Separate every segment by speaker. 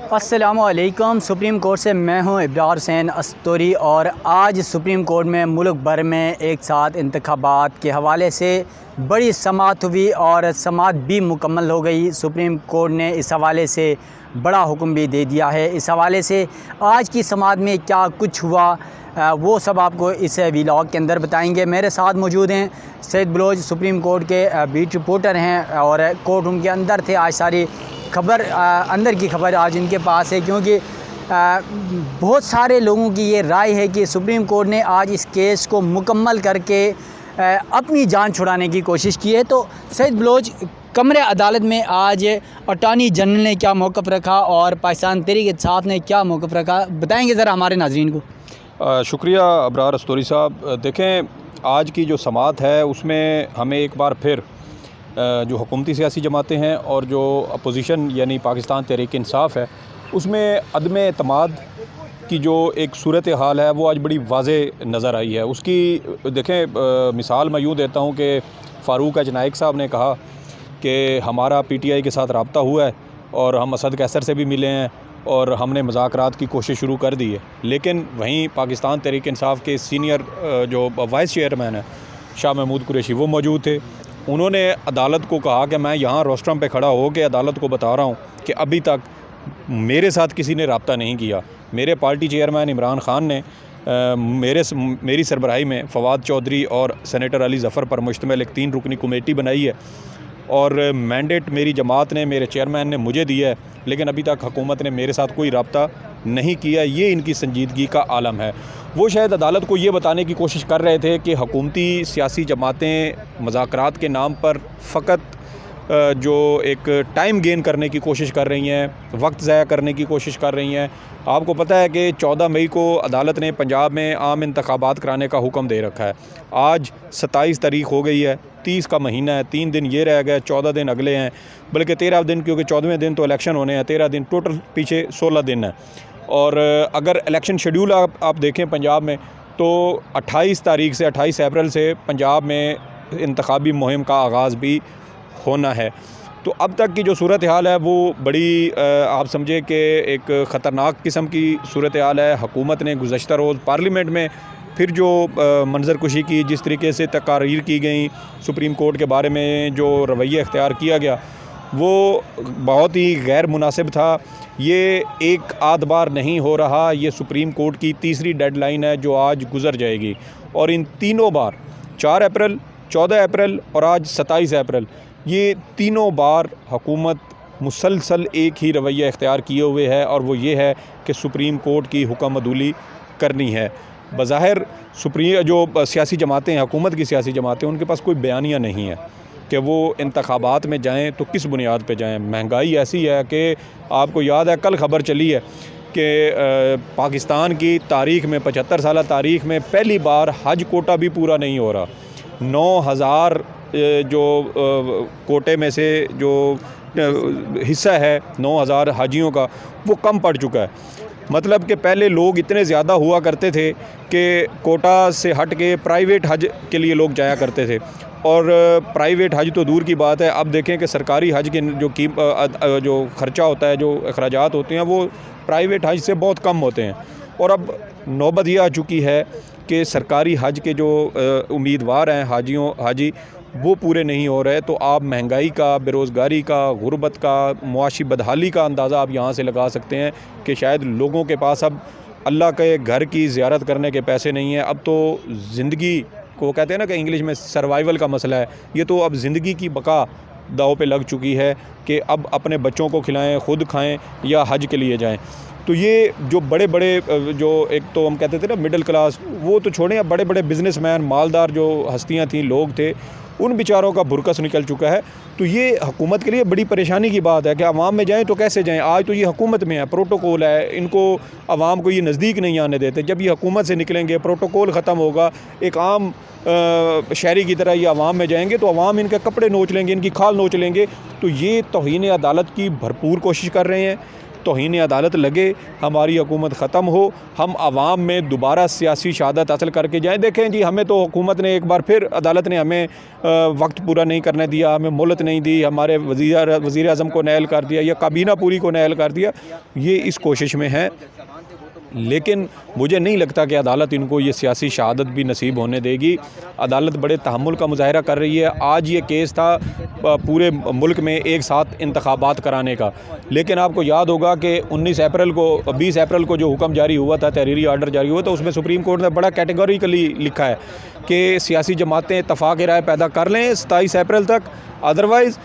Speaker 1: अस्सलामुअलैकुम। Supreme court से मैं हूं इब्रार हुसैन अस्तोरी और आज सुप्रीम कोर्ट में मुल्क भर में एक साथ इंतखाबात के हवाले से बड़ी समाअत हुई और समाअत भी मुकम्मल हो गई। सुप्रीम कोर्ट ने इस हवाले से बड़ा हुक्म भी दे दिया है। इस हवाले से आज की समाअत में क्या कुछ हुआ वो सब आपको इस व्लॉग के अंदर बताएंगे। मेरे साथ मौजूद हैं सैयद बलोच, सुप्रीम कोर्ट के बीट रिपोर्टर हैं और कोर्ट रूम के अंदर थे। आज सारी खबर अंदर की खबर आज इनके पास है, क्योंकि बहुत सारे लोगों की ये राय है कि सुप्रीम कोर्ट ने आज इस केस को मुकम्मल करके अपनी जान छुड़ाने की कोशिश की है। तो सैयद बलोच, कमरे अदालत में आज अटॉर्नी जनरल ने क्या मौक़िफ़ रखा और पाकिस्तान तहरीक इंसाफ ने क्या मौक़िफ़ रखा, बताएंगे ज़रा हमारे नाज़रीन को।
Speaker 2: शुक्रिया अबरार अस्तोरी साहब। देखें, आज की जो समाअत है उसमें हमें एक बार फिर जो हुकूमती सियासी जमातें हैं और जो अपोजिशन यानी पाकिस्तान तहरीक इंसाफ है उसमें अदम एतमाद की जो एक सूरत हाल है वो आज बड़ी वाज़े नज़र आई है। उसकी देखें मिसाल मैं यूँ देता हूँ कि फ़ारूक अजनाइक साहब ने कहा कि हमारा PTI के साथ रब्ता हुआ है और हम असद कैसर से भी मिले हैं और हमने मुज़ाकरात की कोशिश शुरू कर दी है। लेकिन वहीं पाकिस्तान तहरीक इंसाफ के सीनियर जो वाइस चेयरमैन है शाह महमूद कुरैशी वो मौजूद थे। उन्होंने अदालत को कहा कि मैं यहाँ रोस्ट्रम पे खड़ा हो के अदालत को बता रहा हूँ कि अभी तक मेरे साथ किसी ने रब्ता नहीं किया। मेरे पार्टी चेयरमैन इमरान ख़ान ने मेरी सरबराही में फवाद चौधरी और सेनेटर अली ज़फ़र पर मुश्तमिल एक 3 रुकनी कमेटी बनाई है और मैंडेट मेरी जमात ने, मेरे चेयरमैन ने मुझे दिया है, लेकिन अभी तक हुकूमत ने मेरे साथ कोई रब्ता नहीं किया। ये इनकी संजीदगी का आलम है। वो शायद अदालत को ये बताने की कोशिश कर रहे थे कि हुकूमती सियासी जमातें मुज़ाकरात के नाम पर फ़कत जो एक टाइम गेन करने की कोशिश कर रही हैं, वक्त ज़ाया करने की कोशिश कर रही हैं। आपको पता है कि 14 मई को अदालत ने पंजाब में आम इंतखाबात कराने का हुक्म दे रखा है। आज 27 तारीख़ हो गई है, 30 का महीना है, 3 दिन ये रह गए, 14 दिन अगले हैं, बल्कि 13 दिन, क्योंकि 14वें दिन तो इलेक्शन होने हैं। 13 दिन टोटल, पीछे 16 दिन है। और अगर इलेक्शन शेड्यूल आप देखें पंजाब में तो 28 तारीख से 28 अप्रैल से पंजाब में इंतखाबी मुहिम का आगाज़ भी होना है। तो अब तक की जो सूरत हाल है वो बड़ी आप समझे कि एक ख़तरनाक किस्म की सूरत हाल है। हुकूमत ने गुज़श्ता रोज़ पार्लियामेंट में फिर जो मंजरकुशी की, जिस तरीके से तकारीर की गई, सुप्रीम कोर्ट के बारे में जो रवैया इख्तियार किया गया वो बहुत ही गैर मुनासिब था। ये एक आध बार नहीं हो रहा, ये सुप्रीम कोर्ट की तीसरी डेडलाइन है जो आज गुज़र जाएगी। और इन तीनों बार 4 अप्रैल, 14 अप्रैल और आज 27 अप्रैल, ये तीनों बार हुकूमत मुसलसल एक ही रवैया इख्तियार किए हुए है और वो ये है कि सुप्रीम कोर्ट की हुक्म अदूली करनी है। बज़ाहिर जो सियासी जमातें हैं, हुकूमत की सियासी जमातें, उनके पास कोई बयानिया नहीं है कि वो इंतखाबात में जाएं तो किस बुनियाद पे जाएं। महंगाई ऐसी है कि आपको याद है कल ख़बर चली है कि पाकिस्तान की तारीख़ में, 75 साल तारीख़ में पहली बार हज कोटा भी पूरा नहीं हो रहा। 9000 जो कोटे में से जो हिस्सा है 9000 हाजियों का वो कम पड़ चुका है। मतलब कि पहले लोग इतने ज़्यादा हुआ करते थे कि कोटा से हट के प्राइवेट हज के लिए लोग जाया करते थे, और प्राइवेट हज तो दूर की बात है। अब देखें कि सरकारी हज के जो ख़र्चा होता है, जो अखराजात होते हैं, वो प्राइवेट हज से बहुत कम होते हैं। और अब नौबत ये आ चुकी है कि सरकारी हज के जो उम्मीदवार हैं, हाजी वो पूरे नहीं हो रहे। तो आप महंगाई का, बेरोज़गारी का, गुर्बत का, मुआशी बदहाली का अंदाज़ा आप यहाँ से लगा सकते हैं कि शायद लोगों के पास अब अल्लाह के घर की ज़ियारत करने के पैसे नहीं हैं। अब तो ज़िंदगी को कहते हैं ना कि इंग्लिश में सर्वाइवल का मसला है। ये तो अब ज़िंदगी की बका दाव पे लग चुकी है कि अब अपने बच्चों को खिलाएं, ख़ुद खाएं या हज के लिए जाएं। तो ये जो बड़े बड़े जो एक तो हम कहते थे ना मिडिल क्लास, वो तो छोड़ें, अब बड़े बड़े बिज़नेसमैन, मालदार जो हस्तियां थीं, लोग थे, उन बेचारों का बुरकस निकल चुका है। तो ये हुकूमत के लिए बड़ी परेशानी की बात है कि अवाम में जाएं तो कैसे जाएं। आज तो ये हुकूमत में है, प्रोटोकॉल है, इनको अवाम को ये नज़दीक नहीं आने देते। जब ये हुकूमत से निकलेंगे, प्रोटोकॉल ख़त्म होगा, एक आम शहरी की तरह ये अवाम में जाएंगे तो अवाम इनके कपड़े नोच लेंगे, इनकी खाल नोच लेंगे। तो ये तौहीन अदालत की भरपूर कोशिश कर रहे हैं। तौहीन अदालत लगे, हमारी हुकूमत ख़त्म हो, हम आवाम में दोबारा सियासी शहादत हासिल करके जाएँ। देखें जी, हमें तो हुकूमत ने एक बार फिर अदालत ने हमें वक्त पूरा नहीं करने दिया, हमें मोहलत नहीं दी, हमारे वज़ीर आज़म को नाअहल कर दिया या काबीना पूरी को नाअहल कर दिया, ये इस कोशिश में है। लेकिन मुझे नहीं लगता कि अदालत इनको ये सियासी शहादत भी नसीब होने देगी। अदालत बड़े तहम्मुल का मुज़ाहरा कर रही है। आज ये केस था पूरे मुल्क में एक साथ इंतखाबात कराने का, लेकिन आपको याद होगा कि 20 अप्रैल को जो हुक्म जारी हुआ था, तहरीरी आर्डर जारी हुआ था, उसमें सुप्रीम कोर्ट ने बड़ा कैटेगोरिकली लिखा है कि सियासी जमातें इत्तफ़ाक़ राय पैदा कर लें 27 अप्रैल तक, अदरवाइज़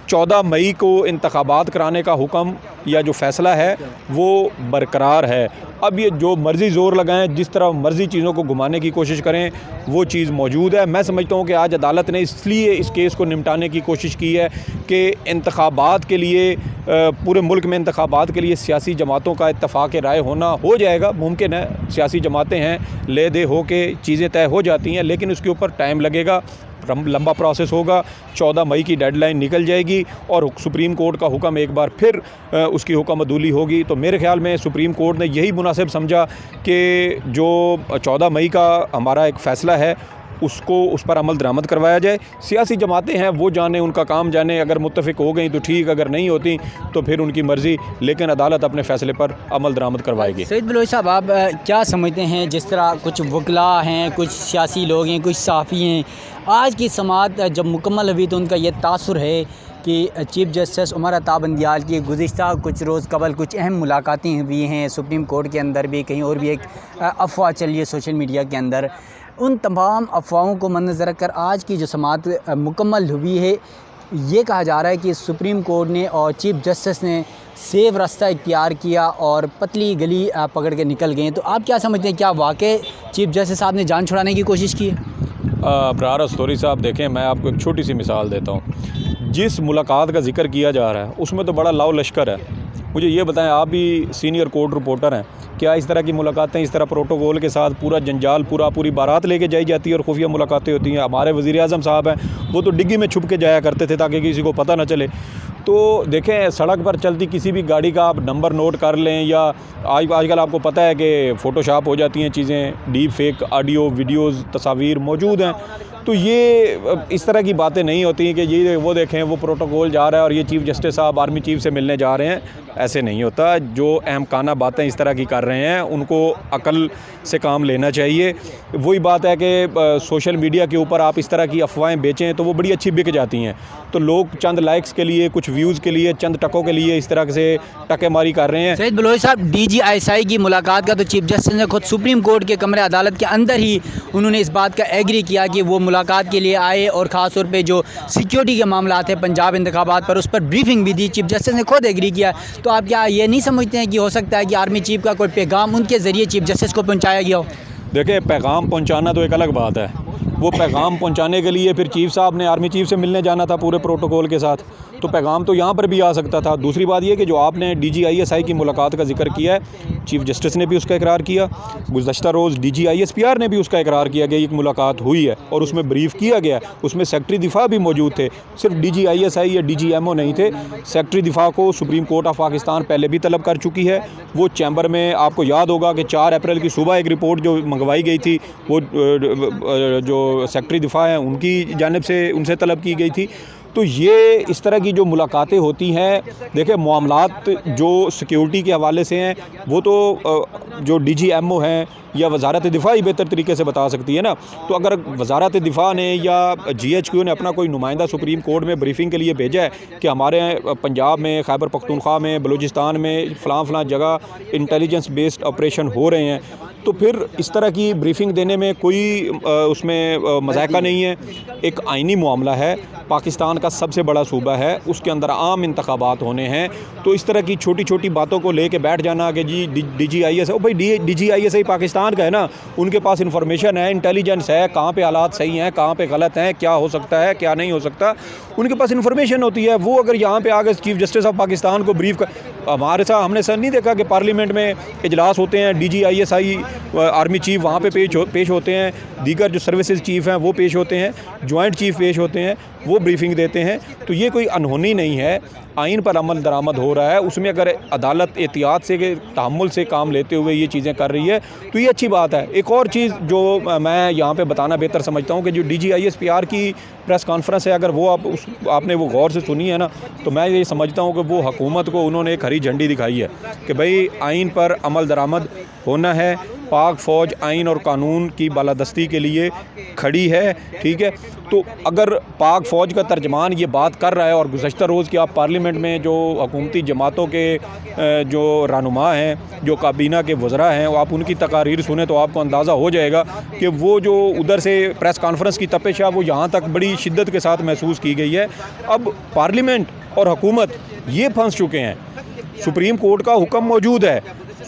Speaker 2: 14 मई को इंतखाबात कराने का हुक्म या जो फ़ैसला है वो बरकरार है। अब ये जो मर्ज़ी ज़ोर लगाएं, जिस तरह मर्ज़ी चीज़ों को घुमाने की कोशिश करें, वो चीज़ मौजूद है। मैं समझता हूँ कि आज अदालत ने इसलिए इस केस को निपटाने की कोशिश की है कि इंतखाबात के लिए पूरे मुल्क में इंतखाबात के लिए सियासी जमातों का इत्तफ़ाक़ राय होना हो जाएगा। मुमकिन है, सियासी जमातें हैं, ले दे हो के चीज़ें तय हो जाती हैं, लेकिन उसके ऊपर टाइम लगेगा, लंबा प्रोसेस होगा। 14 मई की डेडलाइन निकल जाएगी और सुप्रीम कोर्ट का हुक्म एक बार फिर उसकी हुक्म अदूली होगी। तो मेरे ख़्याल में सुप्रीम कोर्ट ने यही मुनासिब समझा कि जो 14 मई का हमारा एक फ़ैसला है उसको उस पर अमल दरामद करवाया जाए। सियासी जमातें हैं, वो जाने, उनका काम जाने, अगर मुत्तफ़िक हो गई तो ठीक, अगर नहीं होती तो फिर उनकी मर्ज़ी, लेकिन अदालत अपने फ़ैसले पर अमल दरामद करवाएगी।
Speaker 1: सईद बलोच साहब, आप क्या समझते हैं, जिस तरह कुछ वकला हैं, कुछ सियासी लोग हैं, कुछ सहाफ़ी हैं, आज की समाअत जब मुकम्मल हुई तो उनका ये तासुर है कि चीफ़ जस्टिस उमर अता बंदियाल की गुज़िश्ता कुछ रोज़ कबल कुछ अहम मुलाकातें हुई हैं सुप्रीम कोर्ट के अंदर भी, कहीं और भी एक अफवाह चली है सोशल मीडिया के अंदर। उन तमाम अफवाहों को मद्देनज़र रखकर आज की जो समाअत मुकम्मल हुई है, ये कहा जा रहा है कि सुप्रीम कोर्ट ने और चीफ़ जस्टिस ने सेफ रास्ता इख्तियार किया और पतली गली पकड़ के निकल गए। तो आप क्या समझते हैं, क्या वाकई चीफ़ जस्टिस साहब ने जान छुड़ाने की कोशिश की है?
Speaker 2: अब्रार अस्तोरी साहब, देखें, मैं आपको एक छोटी सी मिसाल देता हूँ। जिस मुलाकात का जिक्र किया जा रहा है उसमें तो बड़ा लाव लश्कर है। मुझे ये बताएं, आप भी सीनियर कोर्ट रिपोर्टर हैं, क्या इस तरह की मुलाकातें इस तरह प्रोटोकॉल के साथ पूरा जंजाल पूरी बारात लेके जाई जाती है और खुफिया मुलाकातें होती हैं? हमारे वज़ीर आज़म साहब हैं, वो तो डिग्गी में छुप के जाया करते थे ताकि किसी को पता ना चले। तो देखें, सड़क पर चलती किसी भी गाड़ी का आप नंबर नोट कर लें, या आजकल आपको पता है कि फ़ोटोशॉप हो जाती हैं चीज़ें, डीप फेक ऑडियो वीडियोज़ तस्वीर मौजूद हैं। तो ये इस तरह की बातें नहीं होती कि ये वो देखें वो प्रोटोकॉल जा रहा है और ये चीफ़ जस्टिस साहब आर्मी चीफ़ से मिलने जा रहे हैं, ऐसे नहीं होता। जो अहमकाना बातें इस तरह की कर रहे हैं उनको अकल से काम लेना चाहिए। वही बात है कि सोशल मीडिया के ऊपर आप इस तरह की अफवाहें बेचें तो वो बड़ी अच्छी बिक जाती हैं, तो लोग चंद लाइक्स के लिए, कुछ व्यूज़ के लिए, चंद टकों के लिए इस तरह से टकेमारी कर रहे हैं।
Speaker 1: सईद बलोच साहब, DGISI की मुलाकात का तो चीफ़ जस्टिस ने खुद सुप्रीम कोर्ट के कमरे अदालत के अंदर ही उन्होंने इस बात का एग्री किया कि वो मुलाकात के लिए आए, और ख़ास तौर पे जो सिक्योरिटी के मामला थे पंजाब इंतखाबात पर, उस पर ब्रीफिंग भी दी, चीफ़ जस्टिस ने खुद एग्री किया। तो आप क्या ये नहीं समझते हैं कि हो सकता है कि आर्मी चीफ़ का कोई पैगाम उनके ज़रिए चीफ़ जस्टिस को पहुँचाया गया हो?
Speaker 2: देखिए, पैगाम पहुंचाना तो एक अलग बात है। वो पैगाम पहुंचाने के लिए फिर चीफ़ साहब ने आर्मी चीफ़ से मिलने जाना था पूरे प्रोटोकॉल के साथ, तो पैगाम तो यहाँ पर भी आ सकता था। दूसरी बात ये कि जो आपने DGISI की मुलाकात का जिक्र किया है, चीफ़ जस्टिस ने भी उसका इकरार किया, गुज़श्ता रोज़ DGISPR ने भी उसका इकरार किया कि एक मुलाकात हुई है और उसमें ब्रीफ़ किया गया। उसमें सेक्रेटरी दिफा भी मौजूद थे, सिर्फ DGISI या DGMO नहीं थे। सेक्रेटरी दिफा को सुप्रीम कोर्ट ऑफ पाकिस्तान पहले भी तलब कर चुकी है। वो चैम्बर में आपको याद होगा कि 4 अप्रैल की सुबह एक रिपोर्ट जो मंगवाई गई थी, वो जो सेक्रेटरी दिफा हैं उनकी जानिब से उनसे तलब की गई थी। तो ये इस तरह की जो मुलाकातें होती हैं, देखिए, मामलात जो सिक्योरिटी के हवाले से हैं वो तो जो DGMO हैं या वज़ारत दिफ़ा ही बेहतर तरीके से बता सकती है ना। तो अगर वज़ारत दिफ़ा ने या GHQ ने अपना कोई नुमाइंदा सुप्रीम कोर्ट में ब्रीफिंग के लिए भेजा है कि हमारे पंजाब में, खैबर पख्तूनख्वा में, बलूचिस्तान में फ़लाँ जगह इंटेलिजेंस बेस्ड ऑपरेशन हो रहे हैं, तो फिर इस तरह की ब्रीफिंग देने में कोई उसमें मज़ाक़ा नहीं है। एक आइनी मामला है, पाकिस्तान का सबसे बड़ा सूबा है, उसके अंदर आम इंतखाबात होने हैं, तो इस तरह की छोटी छोटी बातों को लेके बैठ जाना कि जी DGISI, भाई DGISI पाकिस्तान का है ना, उनके पास इंफॉर्मेशन है, इंटेलिजेंस है, कहाँ पे हालात सही हैं, कहाँ पे गलत हैं, क्या हो सकता है, क्या नहीं हो सकता, उनके पास इंफॉर्मेशन होती है। वो अगर यहाँ पे आगे चीफ़ जस्टिस ऑफ पाकिस्तान को ब्रीफ कर, हमारे साथ हमने सर नहीं देखा कि पार्लियामेंट में इजलास होते हैं, DG ISI आर्मी चीफ वहाँ पे पेश होते हैं, दीगर जो सर्विसेज चीफ हैं वो पेश होते हैं, जॉइंट चीफ पेश होते हैं, वो ब्रीफिंग देते हैं। तो ये कोई अनहोनी नहीं है, आइन पर अमल दरामद हो रहा है, उसमें अगर अदालत एहतियात से तहम्मुल से काम लेते हुए ये चीज़ें कर रही है तो ये अच्छी बात है। एक और चीज़ जो मैं यहाँ पे बताना बेहतर समझता हूँ कि जो DG ISPR की प्रेस कॉन्फ्रेंस है, अगर वो आपने वो गौर से सुनी है ना, तो मैं ये समझता हूँ कि वो हुकूमत को उन्होंने एक हरी झंडी दिखाई है कि भाई आइन पर अमल दरामद होना है, पाक फ़ौज आइन और कानून की बालादस्ती के लिए खड़ी है, ठीक है। तो अगर पाक फ़ौज का तर्जमान ये बात कर रहा है और गुज़श्ता रोज़ की आप पार्लियामेंट में जो हुकूमती जमातों के जो रहनुमा हैं, जो काबीना के वज़रा हैं, वो आप उनकी तकारीर सुने तो आपको अंदाज़ा हो जाएगा कि वो जो उधर से प्रेस कॉन्फ्रेंस की तपिश है वो यहाँ तक बड़ी शिद्दत के साथ महसूस की गई है। अब पार्लियामेंट और हुकूमत ये फंस चुके हैं, सुप्रीम कोर्ट का हुक्म मौजूद है,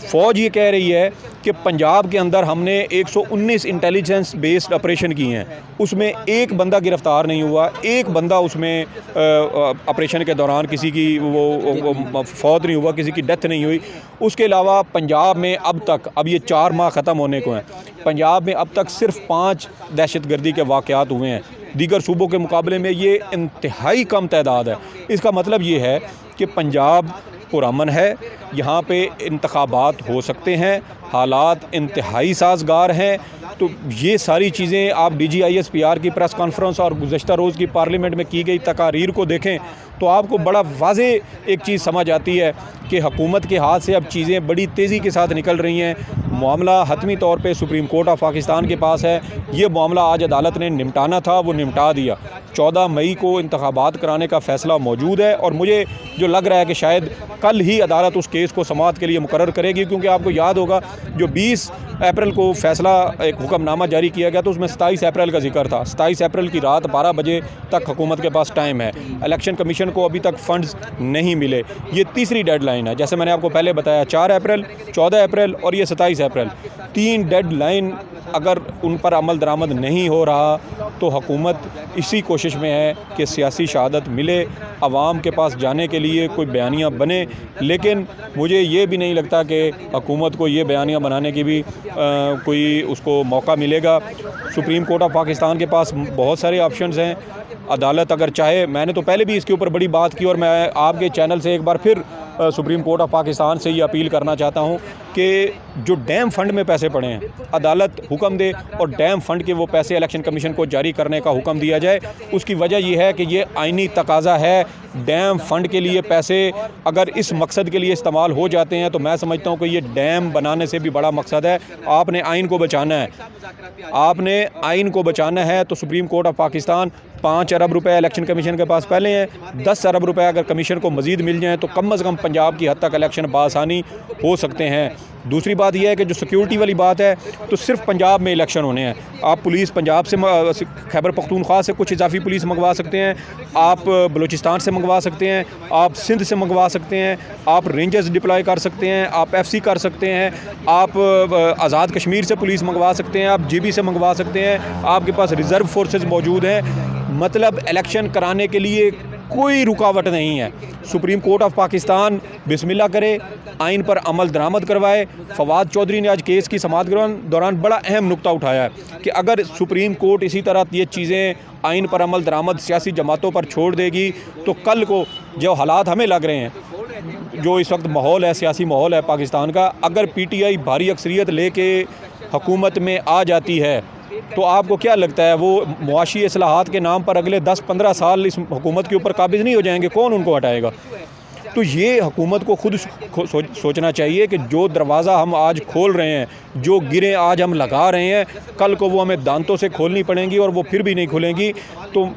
Speaker 2: फ़ौज ये कह रही है कि पंजाब के अंदर हमने 119 इंटेलिजेंस बेस्ड ऑपरेशन किए हैं, उसमें एक बंदा गिरफ़्तार नहीं हुआ, एक बंदा उसमें ऑपरेशन के दौरान किसी की वो फौत नहीं हुआ, किसी की डेथ नहीं हुई। उसके अलावा पंजाब में अब ये 4 माह ख़त्म होने को हैं, पंजाब में अब तक सिर्फ 5 दहशतगर्दी के वाक़यात हुए हैं, दीगर सूबों के मुकाबले में ये इंतहाई कम तादाद है। इसका मतलब ये है कि पंजाब पुरअमन है, यहाँ पे इंतखाबात हो सकते हैं, हालात इंतहाई साजगार हैं। तो ये सारी चीज़ें आप DG ISPR की प्रेस कॉन्फ्रेंस और गुज़श्ता रोज़ की पार्लियामेंट में की गई तकारीर को देखें तो आपको बड़ा वाज़े एक चीज़ समझ आती है कि हुकूमत के हाथ से अब चीज़ें बड़ी तेज़ी के साथ निकल रही हैं। मामला हतमी तौर पे सुप्रीम कोर्ट ऑफ पाकिस्तान के पास है, ये मामला आज अदालत ने निपटाना था, वो निपटा दिया। 14 मई को इंतखाबात कराने का फ़ैसला मौजूद है और मुझे जो लग रहा है कि शायद कल ही अदालत उस केस को समाअत के लिए मुकर्रर करेगी, क्योंकि आपको याद होगा जो 20 अप्रैल को फ़ैसला एक हुक्मनामा जारी किया गया तो उसमें 27 अप्रैल का जिक्र था। 27 अप्रैल की रात 12 बजे तक हुकूमत के पास टाइम है। इलेक्शन कमीशन को अभी तक फ़ंड्स नहीं मिले, ये तीसरी डेडलाइन है। जैसे मैंने आपको पहले बताया 4 अप्रैल, 14 अप्रैल और ये 27 अप्रैल, 3 डेडलाइन अगर उन पर अमल दरामद नहीं हो रहा तो हुकूमत इसी कोशिश में है कि सियासी शहादत मिले, आवाम के पास जाने के लिए कोई बयानियाँ बने। लेकिन मुझे ये भी नहीं लगता कि हुकूमत को ये बयानियाँ बनाने की भी कोई उसको मौका मिलेगा। सुप्रीम कोर्ट ऑफ पाकिस्तान के पास बहुत सारे ऑप्शंस हैं। अदालत अगर चाहे, मैंने तो पहले भी इसके ऊपर बड़ी बात की और मैं आपके चैनल से एक बार फिर सुप्रीम कोर्ट ऑफ पाकिस्तान से ये अपील करना चाहता हूँ कि जो डैम फंड में पैसे पड़े हैं, अदालत हुक्म दे और डैम फंड के वो पैसे इलेक्शन कमीशन को जारी करने का हुक्म दिया जाए। उसकी वजह यह है कि ये आइनी तकाजा है। डैम फंड के लिए पैसे अगर इस मकसद के लिए इस्तेमाल हो जाते हैं तो मैं समझता हूँ कि ये डैम बनाने से भी बड़ा मकसद है। आपने आइन को बचाना है, आपने आइन को बचाना है। तो सुप्रीम कोर्ट ऑफ पाकिस्तान 5 अरब रुपए इलेक्शन कमीशन के पास पहले हैं, 10 अरब रुपए अगर कमीशन को मज़ीद मिल जाएँ तो कम अज़ कम पंजाब की हद तक इलेक्शन बासानी हो सकते हैं। दूसरी बात यह है कि जो सिक्योरिटी वाली बात है तो सिर्फ पंजाब में इलेक्शन होने हैं। आप पुलिस पंजाब से, खैबर पख्तूनख्वा से कुछ इजाफी पुलिस मंगवा सकते हैं, आप बलूचिस्तान से मंगवा सकते हैं, आप सिंध से मंगवा सकते हैं, आप रेंजर्स डिप्लॉय कर सकते हैं, आप FC कर सकते हैं, आप आज़ाद कश्मीर से पुलिस मंगवा सकते हैं, आप GB से मंगवा सकते हैं, आपके पास रिज़र्व फोर्सेस मौजूद हैं। मतलब इलेक्शन कराने के लिए कोई रुकावट नहीं है। सुप्रीम कोर्ट ऑफ पाकिस्तान बिस्मिल्लाह करे, आइन पर अमल दरामद करवाए। फवाद चौधरी ने आज केस की समाअत के दौरान बड़ा अहम नुक्ता उठाया है कि अगर सुप्रीम कोर्ट इसी तरह ये चीज़ें आइन पर अमल दरामद सियासी जमातों पर छोड़ देगी तो कल को जो हालात हमें लग रहे हैं, जो इस वक्त माहौल है, सियासी माहौल है पाकिस्तान का, अगर PTI भारी अक्सरियत लेके हुकूमत में आ जाती है तो आपको क्या लगता है वो मुआशी इस्लाहात के नाम पर अगले 10-15 साल इस हुकूमत के ऊपर काबिज नहीं हो जाएंगे? कौन उनको हटाएगा? तो ये हुकूमत को खुद सोचना चाहिए कि जो दरवाज़ा हम आज खोल रहे हैं, जो गिरें आज हम लगा रहे हैं, कल को वो हमें दांतों से खोलनी पड़ेंगी और वो फिर भी नहीं खुलेंगी। तो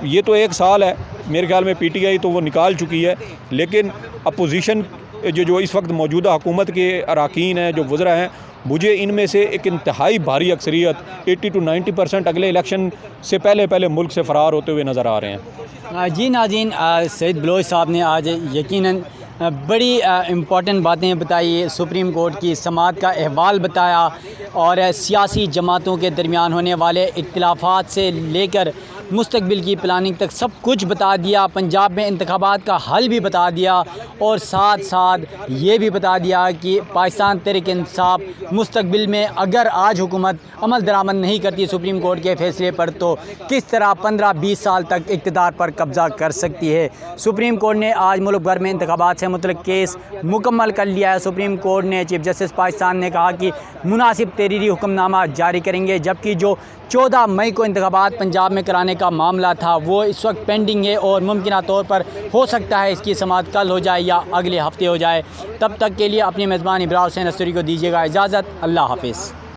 Speaker 2: ये तो 1 साल है मेरे ख्याल में, PTI तो वो निकाल चुकी है, लेकिन अपोजिशन जो इस वक्त मौजूदा हुकूमत के अरकान हैं, जो वज़रा हैं, मुझे इनमें से एक इंतहाई भारी अक्सरियत 80 से 90% अगले इलेक्शन से पहले मुल्क से फ़रार होते हुए नज़र आ रहे हैं।
Speaker 1: जी नाज़रीन, सईद बलोच साहब ने आज यकीनन बड़ी इम्पॉर्टेंट बातें बताई, सुप्रीम कोर्ट की समाअत का अहवाल बताया और सियासी जमातों के दरमियान होने वाले इख्तिलाफात से लेकर मुस्तकबिल की प्लानिंग तक सब कुछ बता दिया। पंजाब में इंतखाबात का हल भी बता दिया और साथ साथ ये भी बता दिया कि पाकिस्तान तहरीक इंसाफ मुस्तकबिल में अगर आज हुकूमत अमल दरामद नहीं करती सुप्रीम कोर्ट के फैसले पर तो किस तरह 15-20 साल तक इक़्तिदार पर कब्ज़ा कर सकती है। सुप्रीम कोर्ट ने आज मुल्क भर में इंतखाबात से मुतल्लिक़ केस मुकम्मल कर लिया है। सुप्रीम कोर्ट ने चीफ जस्टिस पाकिस्तान ने कहा कि मुनासिब तहरीरी हुक्मनामा जारी करेंगे, जबकि जो 14 मई को इंतखाबात पंजाब में कराने का मामला था वो इस वक्त पेंडिंग है और मुमकिन तौर पर हो सकता है इसकी समाअत कल हो जाए या अगले हफ्ते हो जाए। तब तक के लिए अपनी मेज़बान इब्रार हुसैन अस्तूरी को दीजिएगा इजाज़त। अल्लाह हाफ़िज़।